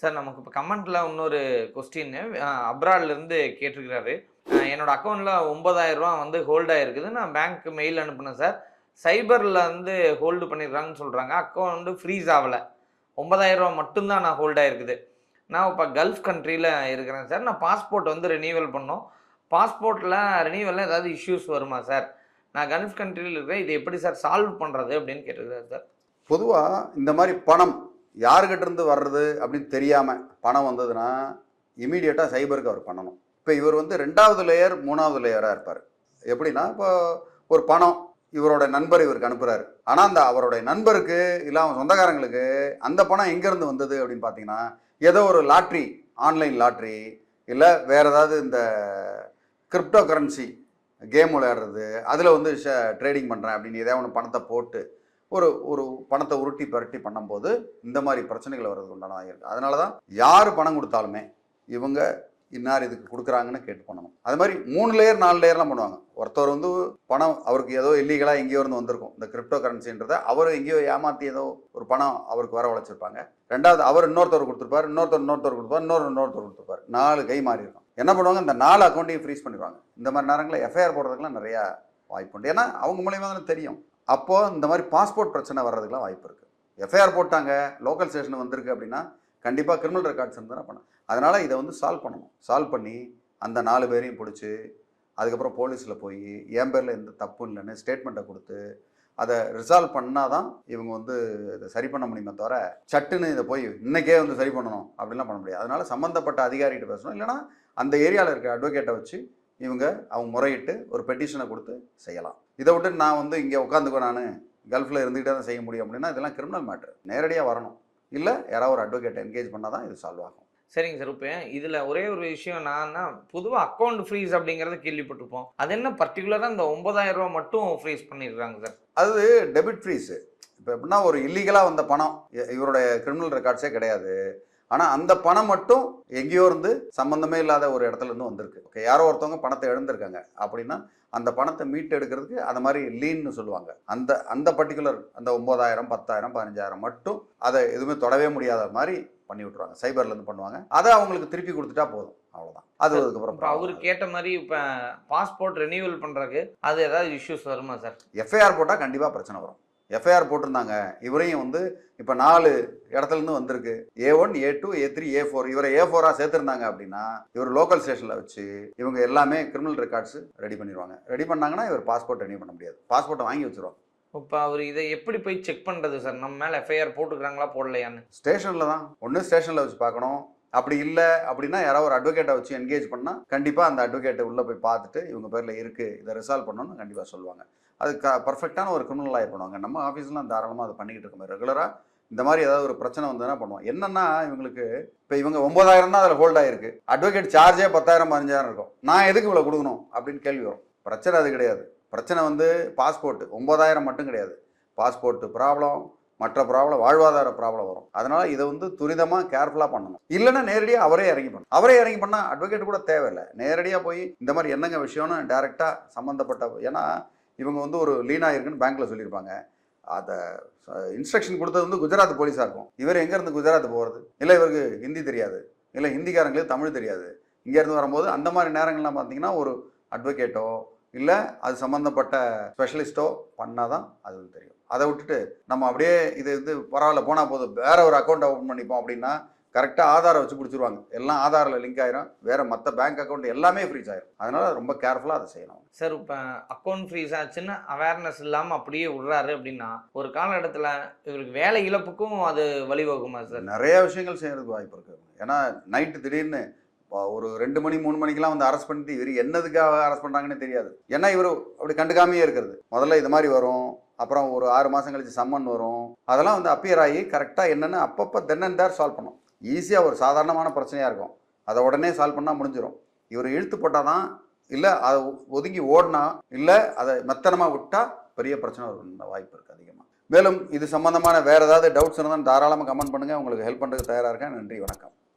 Sir நமக்கு இப்போ கமெண்ட்ல இன்னொரு கொஸ்டின் அப்ராட்ல இருந்து கேட்டிருக்கிறாரு. என்னோட அக்கௌண்ட்ல 9,000 ரூபா வந்து ஹோல்ட் ஆயிருக்குது. நான் பேங்க் மெயில் அனுப்புனேன் சார். சைபர்ல வந்து ஹோல்டு பண்ணிடுறாங்கன்னு சொல்றாங்க. அக்கௌண்ட் ஃப்ரீஸ் ஆகல. 9,000 ரூபா மட்டும் தான் நான் ஹோல்ட் ஆயிருக்குது. நான் இப்போ கல்ஃப் கண்ட்ரியில இருக்கிறேன் சார். நான் பாஸ்போர்ட் வந்து ரினியூவல் பண்ணோம். பாஸ்போர்ட்ல ரினியூவல்ல ஏதாவது இஷ்யூஸ் வருமா சார்? நான் கல்ஃப் கண்ட்ரியில இருக்கிறேன். இது எப்படி சார் சால்வ் பண்றது அப்படின்னு கேட்டிருக்காரு சார். பொதுவா இந்த மாதிரி பணம் யாருக்கிட்ட இருந்து வர்றது அப்படின்னு தெரியாம பணம் வந்ததுன்னா இமீடியட்டா சைபருக்கு அவர் பண்ணணும். இப்போ இவர் வந்து 2வது லேயர் 3வது லேயராக இருப்பார். எப்படின்னா இப்போ ஒரு பணம் இவரோட நண்பர் இவருக்கு அனுப்புறாரு. ஆனால் அந்த அவருடைய நண்பருக்கு இல்லை அவன் சொந்தக்காரங்களுக்கு அந்த பணம் எங்கேருந்து வந்தது அப்படின்னு பார்த்தீங்கன்னா ஏதோ ஒரு லாட்ரி, ஆன்லைன் லாட்ரி, இல்லை வேற ஏதாவது இந்த கிரிப்டோ கரன்சி கேம் விளையாடுறது, அதில் வந்து ட்ரேடிங் பண்ணுறேன் அப்படின்னு ஏதாவது ஒன்று பணத்தை போட்டு ஒரு ஒரு பணத்தை உருட்டி பரட்டி பண்ணும்போது இந்த மாதிரி பிரச்சனைகள் வர்றதுக்கு உண்டான ஆகிருக்கு. அதனால தான் யார் பணம் கொடுத்தாலுமே இவங்க இன்னார் இதுக்கு கொடுக்குறாங்கன்னு கேட்டு பண்ணணும். அது மாதிரி 3 லேயர் 4 லேயர்லாம் பண்ணுவாங்க. ஒருத்தர் வந்து பணம் அவருக்கு ஏதோ இல்லீகலாக எங்கேயோ இருந்து வந்திருக்கும் இந்த கிரிப்டோ கரன்சின்றதை அவர் எங்கேயோ ஏமாற்றி ஏதோ ஒரு பணம் அவருக்கு வர வளைச்சிருப்பாங்க. 2வது அவர் இன்னொருத்தர் கொடுத்துருப்பார், இன்னொருத்தர் கொடுத்துருப்பார், இன்னொருத்தர் கொடுத்துருப்பார். 4 கை மாறி இருக்கும். என்ன பண்ணுவாங்க, இந்த 4 அக்கௌண்ட்டையும் ஃப்ரீஸ் பண்ணிடுவாங்க. இந்த மாதிரி நேரங்களில் எஃப்ஐஆர் போடுறதுக்குலாம் நிறையா வாய்ப்பு உண்டு. ஏன்னா அவங்க மூலியமாக தானே தெரியும். அப்போது இந்த மாதிரி பாஸ்போர்ட் பிரச்சனை வர்றதுக்குலாம் வாய்ப்பு இருக்குது. எஃப்ஐஆர் போட்டாங்க, லோக்கல் ஸ்டேஷன் வந்திருக்கு அப்படின்னா கண்டிப்பாக கிரிமினல் ரெக்கார்ட்ஸ் இருந்தால் பண்ணணும். அதனால் இதை வந்து சால்வ் பண்ணணும். சால்வ் பண்ணி அந்த 4 பேரையும் பிடிச்சி அதுக்கப்புறம் போலீஸில் போய் என் பேரில் எந்த தப்பு இல்லைன்னு ஸ்டேட்மெண்ட்டை கொடுத்து அதை ரிசால்வ் பண்ணால் தான் இவங்க வந்து இதை சரி பண்ண முடியுமே தவிர சட்டுன்னு இதை போய் இன்றைக்கே வந்து சரி பண்ணணும் அப்படின்லாம் பண்ண முடியாது. அதனால் சம்மந்தப்பட்ட அதிகாரிகிட்ட பேசணும். இல்லைனா அந்த ஏரியாவில் இருக்க அட்வொகேட்டை வச்சு அவங்க முறையிட்டு ஒரு பெட்டிஷனை கொடுத்து செய்யலாம். இதை விட்டு நான் வந்து இங்கே உட்காந்துக்கோ, நான் கல்ஃபில் இருந்துகிட்டே தான் செய்ய முடியும் அப்படின்னா இதெல்லாம் கிரிமினல் மேட்ரு. நேரடியாக வரணும். இல்லை யாராவது ஒரு அட்வொகேட்டை என்கேஜ் பண்ணால் தான் இது சால்வ் ஆகும். சரிங்க சார். இப்போ இதில் ஒரே ஒரு விஷயம், நான் பொதுவாக அக்கௌண்ட் ஃப்ரீஸ் அப்படிங்கிறத கேள்விப்பட்டிருப்போம். அது என்ன பர்டிகுலராக இந்த 9,000 ரூபா மட்டும் ஃப்ரீஸ் பண்ணிடுறாங்க சார்? அது டெபிட் ஃப்ரீஸு. இப்போ எப்படின்னா ஒரு இல்லீகலாக வந்த பணம், இவருடைய கிரிமினல் ரெக்கார்ட்ஸே கிடையாது. ஆனால் அந்த பணம் மட்டும் எங்கேயோ இருந்து சம்மந்தமே இல்லாத ஒரு இடத்துல இருந்து வந்திருக்கு. ஓகே, யாரோ ஒருத்தவங்க பணத்தை இழந்திருக்காங்க அப்படின்னா அந்த பணத்தை மீட்டு எடுக்கிறதுக்கு அந்த மாதிரி லீன்னு சொல்லுவாங்க. அந்த பர்டிகுலர் அந்த 9,000, 10,000, 15,000 மட்டும் அதை எதுவுமே தொடவே முடியாத மாதிரி பண்ணி விட்டுருவாங்க. சைபர்லேருந்து பண்ணுவாங்க. அதை அவங்களுக்கு திருப்பி கொடுத்துட்டா போதும், அவ்வளோதான். அது அதுக்கப்புறம் இப்போ அவரு கேட்ட மாதிரி இப்போ பாஸ்போர்ட் ரெனியூவல் பண்ணுறதுக்கு அது ஏதாவது இஷ்யூஸ் வருமா சார்? எஃப்ஐஆர் போட்டால் கண்டிப்பாக பிரச்சனை வரும். எஃப்ஐஆர் போட்டிருந்தாங்க. இவரையும் வந்து இப்போ 4 இடத்துலேருந்து வந்திருக்கு. A1, A2, A3, A4. இவரை A4ஆக சேர்த்துருந்தாங்க அப்படின்னா இவர் லோக்கல் ஸ்டேஷனில் வச்சு இவங்க எல்லாமே கிரிமினல் ரெக்கார்ட்ஸ் ரெடி பண்ணிடுவாங்க. ரெடி பண்ணாங்கன்னா இவர் பாஸ்போர்ட் ரெனியூ பண்ண முடியாது. பாஸ்போர்ட்டை வாங்கி வச்சுருவாங்க. இப்போ அவர் இதை எப்படி போய் செக் பண்ணுறது சார்? நம்ம மேலே எஃப்ஐஆர் போட்டுக்கிறாங்களா போடலையான்னு? ஸ்டேஷனில் தான். ஒன்று ஸ்டேஷனில் வச்சு பார்க்கணும். அப்படி இல்லை அப்படின்னா யாராவது ஒரு அட்வொகேட்டை வச்சு என்கேஜ் பண்ணால் கண்டிப்பாக அந்த அட்வொகேட்டை உள்ளே போய் பார்த்துட்டு இவங்க பேரில் இருக்குது, இதை ரிசால்வ் பண்ணணும்னு கண்டிப்பாக சொல்லுவாங்க. அது பர்ஃபெக்டான ஒரு கிரிமினல் லாயர் பண்ணுவாங்க. நம்ம ஆஃபீஸ்லாம் தாராளமாக அதை பண்ணிக்கிட்டு இருக்கோம். ரெகுலராக இந்த மாதிரி ஏதாவது ஒரு பிரச்சனை வந்ததுன்னா பண்ணுவோம். என்னன்னா இவங்களுக்கு இப்போ இவங்க 9,000 தான் அதில் ஹோல்ட் ஆகிருக்கு. அட்வொகேட் சார்ஜே 10,000, 15,000 இருக்கும். நான் எதுக்கு இவ்வளோ கொடுக்கணும் அப்படின்னு கேள்வி வரும். பிரச்சனை அது கிடையாது. பிரச்சனை வந்து பாஸ்போர்ட் 9,000 மட்டும் கிடையாது. பாஸ்போர்ட் ப்ராப்ளம், மற்ற ப்ராப்ளம், வாழ்வாதார ப்ராப்ளம் வரும். அதனால இதை வந்து துரிதமாக கேர்ஃபுல்லாக பண்ணணும். இல்லைன்னா நேரடியாக அவரே இறங்கி பண்ணணும். அவரே இறங்கி பண்ணால் அட்வொகேட் கூட தேவையில்லை. நேரடியாக போய் இந்த மாதிரி என்னங்க விஷயம்னு டைரெக்டாக சம்மந்தப்பட்ட, ஏன்னா இவங்க வந்து ஒரு லீனாக இருக்குன்னு பேங்க்கில் சொல்லியிருப்பாங்க. அதை இன்ஸ்ட்ரக்ஷன் கொடுத்தது வந்து குஜராத் போலீஸாக இருக்கும். இவர் எங்கேருந்து குஜராத் போகிறது? இல்லை இவருக்கு ஹிந்தி தெரியாது, இல்லை ஹிந்திக்காரங்களுக்கு தமிழ் தெரியாது. இங்கேருந்து வரும்போது அந்த மாதிரி நேரங்கள்லாம் பார்த்தீங்கன்னா ஒரு அட்வொகேட்டோ இல்லை அது சம்மந்தப்பட்ட ஸ்பெஷலிஸ்ட்டோ பண்ணால் தான் அது தெரியும். அதை விட்டுட்டு நம்ம அப்படியே இது பரவாயில்ல போனால் போதும் வேற ஒரு அக்கௌண்ட் ஓப்பன் பண்ணிப்போம் அப்படின்னா கரெக்டாக ஆதாரை வச்சு பிடிச்சிருவாங்க. எல்லாம் ஆதாரில் லிங்க் ஆயிரும். வேறு மற்ற பேங்க் அக்கௌண்ட் எல்லாமே ஃப்ரீஸ் ஆயிரும். அதனால ரொம்ப கேர்ஃபுல்லாக அதை செய்யணும் சார். இப்போ அக்கௌண்ட் ஃப்ரீஸ் ஆச்சுன்னு அவேர்னஸ் இல்லாமல் அப்படியே விடுறாரு அப்படின்னா ஒரு காலகட்டத்தில் இவருக்கு வேலை இழப்புக்கும் அது வழிவகுமா சார்? நிறைய விஷயங்கள் செய்யறதுக்கு வாய்ப்பு இருக்குது. ஏன்னா நைட்டு திடீர்னு ஒரு 2 மணி 3 மணிக்கெல்லாம் வந்து அரெஸ்ட் பண்ணிட்டு இவர் என்னதுக்காக அரெஸ்ட் பண்ணுறாங்கன்னு தெரியாது. ஏன்னா இவர் அப்படி கண்டுக்காமையே இருக்கிறது. முதல்ல இது மாதிரி வரும், அப்புறம் ஒரு 6 மாதம் கழிச்சு சம்மன் வரும். அதெல்லாம் வந்து அப்பியர் ஆகி கரெக்டாக என்னென்னு அப்பப்போ தென் அண்ட் தேர் சால்வ் பண்ணும். ஈஸியாக ஒரு சாதாரணமான பிரச்சனையாக இருக்கும், அதை உடனே சால்வ் பண்ணால் முடிஞ்சிடும். இவர் இழுத்து போட்டால் தான், இல்லை அதை ஒதுங்கி ஓடினா, இல்லை அதை மெத்தனமாக விட்டால் பெரிய பிரச்சனை வரும் வாய்ப்பு இருக்குது அதிகமாக. மேலும் இது சம்மந்தமான வேறு ஏதாவது டவுட்ஸ் இருந்தால் தாராளமாக கமெண்ட் பண்ணுங்கள். உங்களுக்கு ஹெல்ப் பண்ணுறதுக்கு தயாராக இருக்கேன். நன்றி, வணக்கம்.